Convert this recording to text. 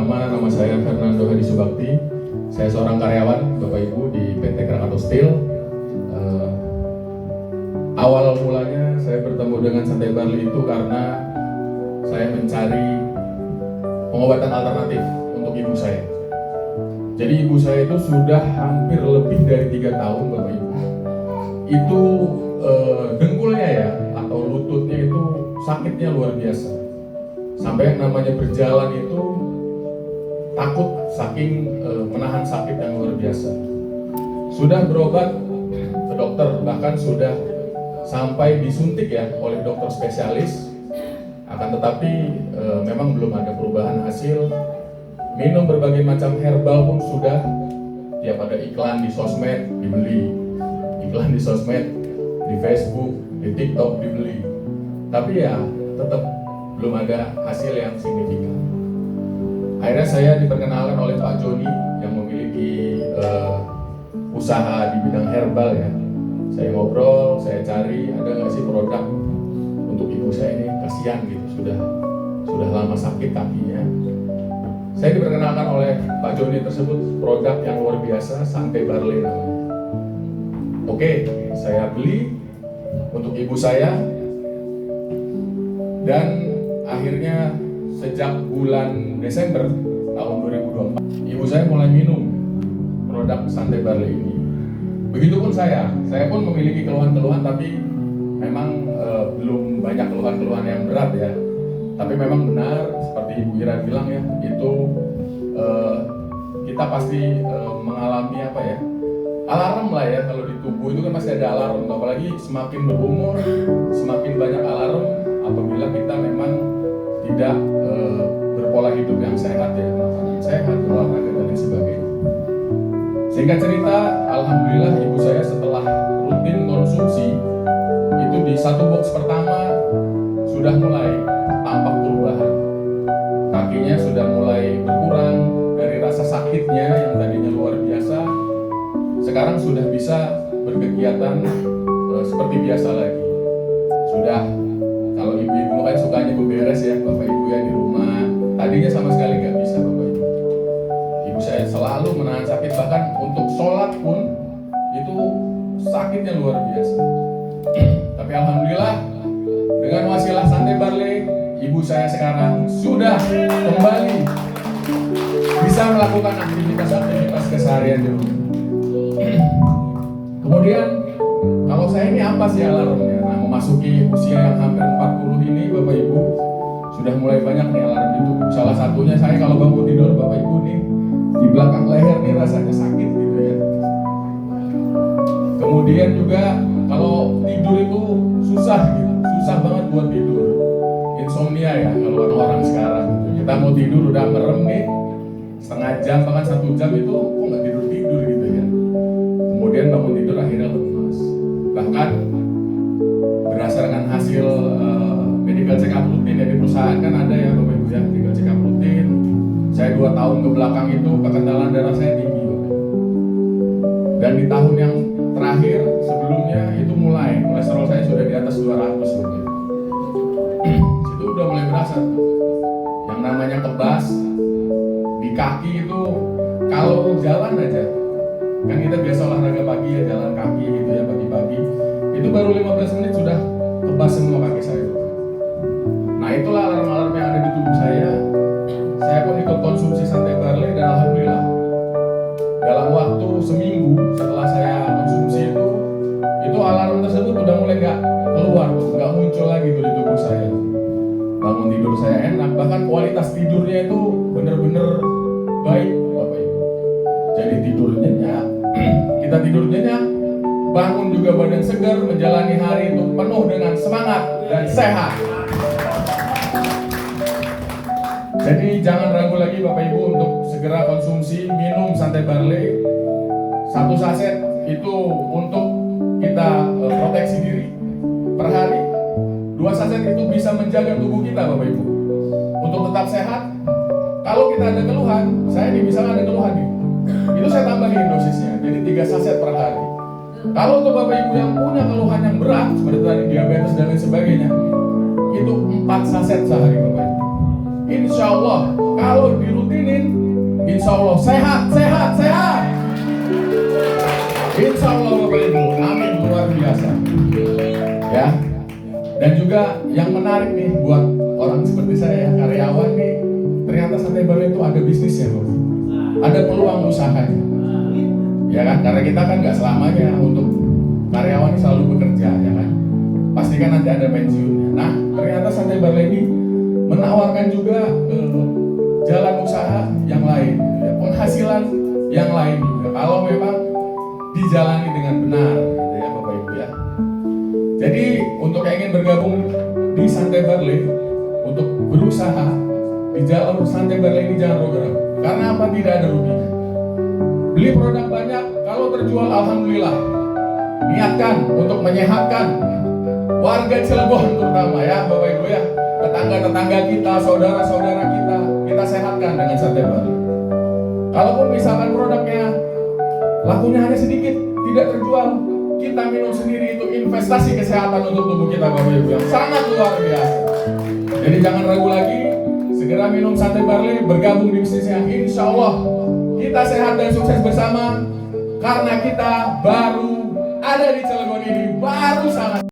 pertama, nama saya Fernando Hadi Subakti. Saya seorang karyawan, Bapak Ibu, di PT Krakatau Steel. Awal mulanya saya bertemu dengan santai barley itu karena saya mencari pengobatan alternatif untuk ibu saya. Jadi ibu saya itu sudah hampir lebih dari 3 tahun, Bapak Ibu. Itu dengkulnya ya, atau lututnya itu sakitnya luar biasa. Sampai yang namanya berjalan itu takut saking menahan sakit yang luar biasa. Sudah berobat ke dokter, bahkan sudah sampai disuntik ya oleh dokter spesialis. Akan tetapi memang belum ada perubahan hasil. Minum berbagai macam herbal pun sudah, tiap ada iklan di sosmed dibeli, iklan di sosmed, di Facebook, di TikTok dibeli. Tapi ya tetap belum ada hasil yang signifikan. Akhirnya saya diperkenalkan oleh Pak Joni yang memiliki usaha di bidang herbal ya. Saya ngobrol, saya cari ada nggak sih produk untuk ibu saya ini, kasihan gitu, sudah lama sakit kakinya. Saya diperkenalkan oleh Pak Joni tersebut produk yang luar biasa, Santai Barley namanya. Oke, saya beli untuk ibu saya dan akhirnya sejak bulan Desember tahun 2024 ibu saya mulai minum produk Santai Barley ini. Begitupun saya pun memiliki keluhan-keluhan, tapi memang belum banyak keluhan-keluhan yang berat ya. Tapi memang benar seperti Ibu Ira bilang ya, itu kita pasti mengalami apa ya, alarm lah ya. Kalau di tubuh itu kan pasti ada alarm, apalagi semakin berumur semakin banyak alarm apabila kita memang tidak berpola hidup yang sehat ya, makanan sehat, olahraga dan lain sebagainya. Singkat cerita, alhamdulillah ibu saya setelah rutin konsumsi itu di 1 box pertama sudah mulai tampak perubahan. Kakinya sudah mulai berkurang dari rasa sakitnya yang tadinya luar biasa. Sekarang sudah bisa berkegiatan seperti biasa lagi. Sudah, kalau ibu-ibu kan sukanya beberes ya, Bapak Ibu ya di rumah. Tadinya sama sekali nggak bisa, Bapak Ibu. Ibu saya selalu menahan sakit, bahkan untuk sholat pun itu sakitnya luar biasa. Tapi alhamdulillah dengan wasilah Santai Barley, ibu saya sekarang sudah kembali bisa melakukan aktivitas keseharian di rumah. Kemudian kalau saya ini apa sih alarmnya? Nah, memasuki usia yang hampir 40 ini, Bapak Ibu, sudah mulai banyak nih alarm di tubuh. Salah satunya saya kalau bangun tidur, Bapak Ibu nih, di belakang leher nih rasanya sakit gitu ya. Kemudian juga kalau tidur itu susah gitu, susah banget buat tidur. Insomnia ya kalau orang sekarang gitu. Kita mau tidur udah merem nih, setengah jam bahkan 1 jam itu kok nggak tidur gitu ya. Kemudian bangun tidur akhirnya lemas. Bahkan berdasarkan hasil medical check up rutin ya di perusahaan kan ada ya Bapak Ibu ya, medical check up rutin. Saya 2 tahun ke belakang itu kekentalan darah saya tinggi Bapak Ibu. Dan di tahun yang terakhir sebelumnya itu mulai kolesterol saya sudah di atas 200 Bapak Ibu. Itu udah mulai berasa yang namanya kebas di kaki itu. Kalau jalan aja kan kita biasa olahraga pagi ya, jalan kaki gitu ya pagi-pagi, itu baru 15 menit sudah kebas semua kaki saya. Nah itulah alarm-alarm yang ada di tubuh saya. Saya pun ikut konsumsi Santai Barley dan alhamdulillah dalam waktu seminggu setelah saya konsumsi itu alarm tersebut udah mulai nggak keluar, nggak muncul lagi tuh di tubuh saya. Bangun tidur saya enak, bahkan kualitas tidurnya itu bener-bener baik Bapak Ibu. Jadi tidur nyenyak, kita tidur nyenyak, bangun juga badan segar, menjalani hari itu penuh dengan semangat dan sehat. Jadi jangan ragu lagi Bapak Ibu untuk segera konsumsi, minum Santai Barley. 1 saset itu untuk kita proteksi diri per hari. 2 saset itu bisa menjaga tubuh kita Bapak Ibu untuk tetap sehat. Kalau kita ada keluhan, saya nih misalnya ada keluhan nih, itu saya tambahin dosisnya, jadi 3 saset per hari. Kalau untuk Bapak Ibu yang punya keluhan yang berat seperti tadi diabetes dan lain sebagainya, itu 4 saset sehari Bapak Ibu. Insya Allah kalau dirutinin insya Allah sehat, sehat, sehat. Insya Allah Bapak Ibu, amin, luar biasa. Ya. Dan juga yang menarik nih buat orang seperti saya, karyawan nih, ternyata Santai Barley itu ada bisnisnya, Bapak. Ada peluang usahanya. Ya kan, karena kita kan nggak selamanya untuk karyawan ini selalu bekerja, ya kan. Pastikan nanti ada pensiunnya. Nah, ternyata Santai Barley ini menawarkan juga jalan usaha yang lain, ya, penghasilan yang lain juga. Kalau memang dijalani dengan benar, gitu ya Bapak Ibu ya. Jadi untuk yang ingin bergabung di Santai Barley untuk berusaha di jalur Santai Barley ini jangan ragu-ragu. Karena apa? Tidak ada ruginya. Beli produk banyak, kalau terjual alhamdulillah. Niatkan untuk menyehatkan warga Cilegon terutama ya Bapak Ibu ya. Tetangga-tetangga kita, saudara-saudara kita sehatkan dengan Santai Barley. Kalaupun misalkan produknya lakunya hanya sedikit, tidak terjual, kita minum sendiri, itu investasi kesehatan untuk tubuh kita Bapak Ibu yang sangat luar biasa. Jadi jangan ragu lagi, segera minum Santai Barley, bergabung di bisnisnya. Insya Allah kita sehat dan sukses bersama, karena kita baru ada di Cilegon ini, baru sangat.